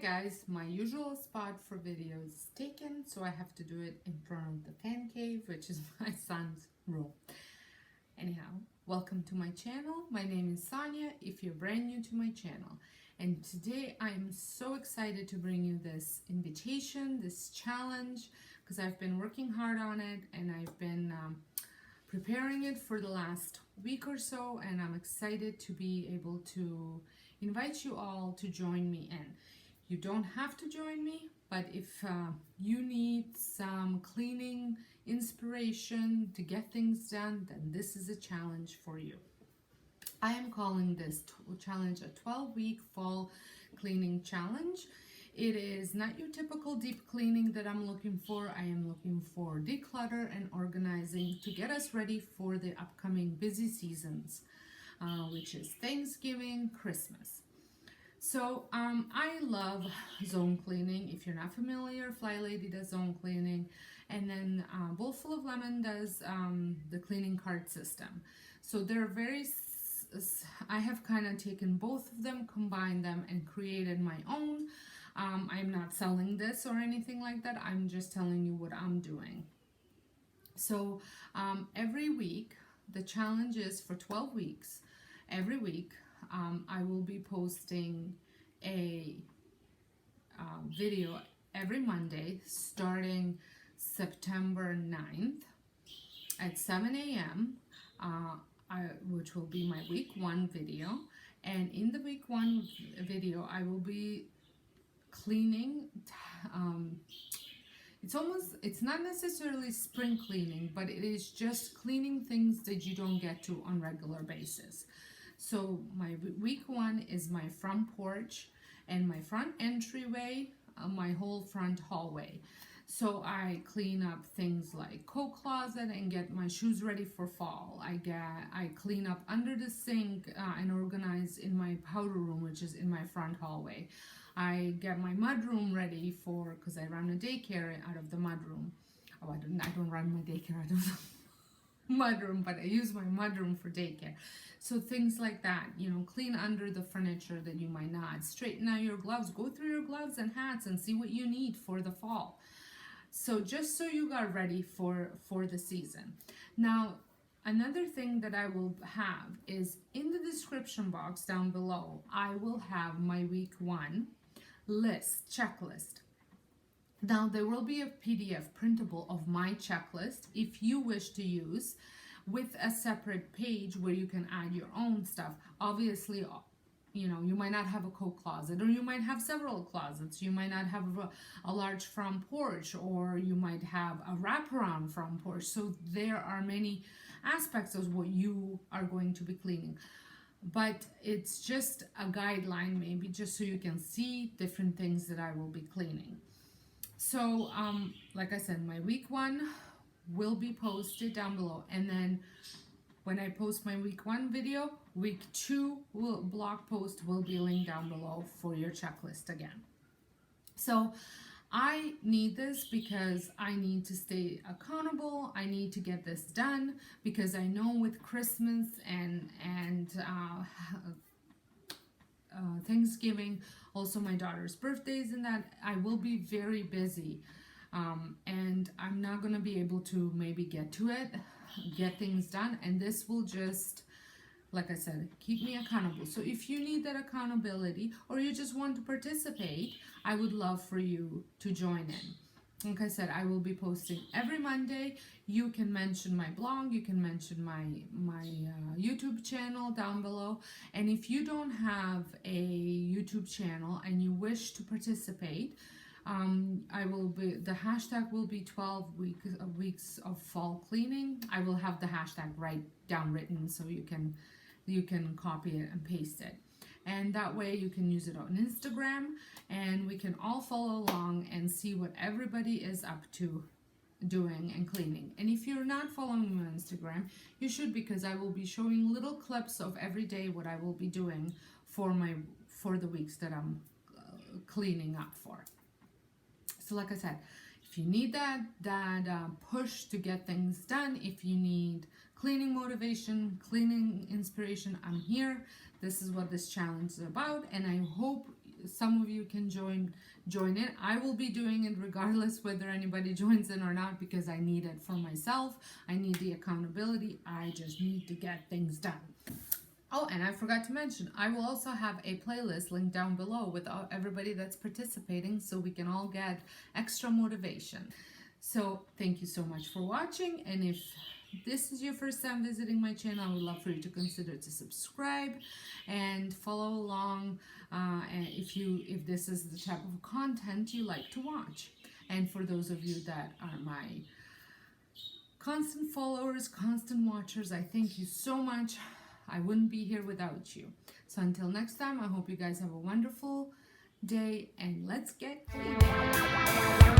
guys, my usual spot for videos is taken, so I have to do it in front of the fan cave, which is my son's room. Anyhow, welcome to my channel. My name is Sonia, if you're brand new to my channel. And today I'm so excited to bring you this invitation, this challenge, because I've been working hard on it and I've been preparing it for the last week or so, and I'm excited to be able to invite you all to join me in. You don't have to join me, but if you need some cleaning inspiration to get things done, then this is a challenge for you. I am calling this challenge a 12-week fall cleaning challenge. It is not your typical deep cleaning that I'm looking for. I am looking for declutter and organizing to get us ready for the upcoming busy seasons, which is Thanksgiving, Christmas. So I love zone cleaning. If you're not familiar, Fly Lady does zone cleaning, and then Bowl Full of Lemon does the cleaning card system. So they're very, I have kind of taken both of them, combined them, and created my own. I'm not selling this or anything like that. I'm just telling you what I'm doing. So every week, the challenge is for 12 weeks. Every week, I will be posting a video every Monday starting September 9th at 7 a.m., which will be my week 1 video. And in the week 1 video, I will be cleaning. It's not necessarily spring cleaning, but it is just cleaning things that you don't get to on regular basis. So my week 1 is my front porch and my front entryway, my whole front hallway. So I clean up things like coat closet and get my shoes ready for fall. I clean up under the sink and organize in my powder room, which is in my front hallway. I get my mud room ready because I run a daycare out of the mud room. Oh, I don't run my daycare out of the mud room, but I use my mud room for daycare. So things like that, clean under the furniture that you might not. Straighten out your gloves, go through your gloves and hats and see what you need for the fall. So just so you got ready for the season. Now, another thing that I will have is in the description box down below, I will have my week 1 checklist. Now, there will be a PDF printable of my checklist if you wish to use, with a separate page where you can add your own stuff. Obviously, you might not have a coat closet, or you might have several closets. You might not have a large front porch, or you might have a wraparound front porch. So there are many aspects of what you are going to be cleaning. But it's just a guideline, maybe just so you can see different things that I will be cleaning. So like I said, my week 1 will be posted down below, and then when I post my week 1 video, week 2 blog post will be linked down below for your checklist again. So I need this because I need to stay accountable. I need to get this done because I know with Christmas and Thanksgiving, also my daughter's birthdays, and that I will be very busy. And I'm not going to be able to maybe get things done, and this will just, like I said, keep me accountable. So if you need that accountability, or you just want to participate, I would love for you to join in. Like I said, I will be posting every Monday. You can mention my blog, you can mention my YouTube channel down below. And if you don't have a YouTube channel and you wish to participate, the hashtag will be 12 weeks of fall cleaning. I will have the hashtag written so you can copy it and paste it. And that way you can use it on Instagram, and we can all follow along and see what everybody is up to doing and cleaning. And if you're not following me on Instagram, you should, because I will be showing little clips of every day what I will be doing for the weeks that I'm cleaning up for. So like I said, if you need that push to get things done, if you need cleaning motivation, cleaning inspiration, I'm here. This is what this challenge is about, and I hope some of you can join in. I will be doing it regardless whether anybody joins in or not, because I need it for myself. I need the accountability. I just need to get things done. Oh, and I forgot to mention, I will also have a playlist linked down below with everybody that's participating, so we can all get extra motivation. So thank you so much for watching, and if this is your first time visiting my channel, I would love for you to consider to subscribe and follow along and if this is the type of content you like to watch. And for those of you that are my constant followers, constant watchers, I thank you so much. I wouldn't be here without you. So until next time, I hope you guys have a wonderful day, and let's get clean.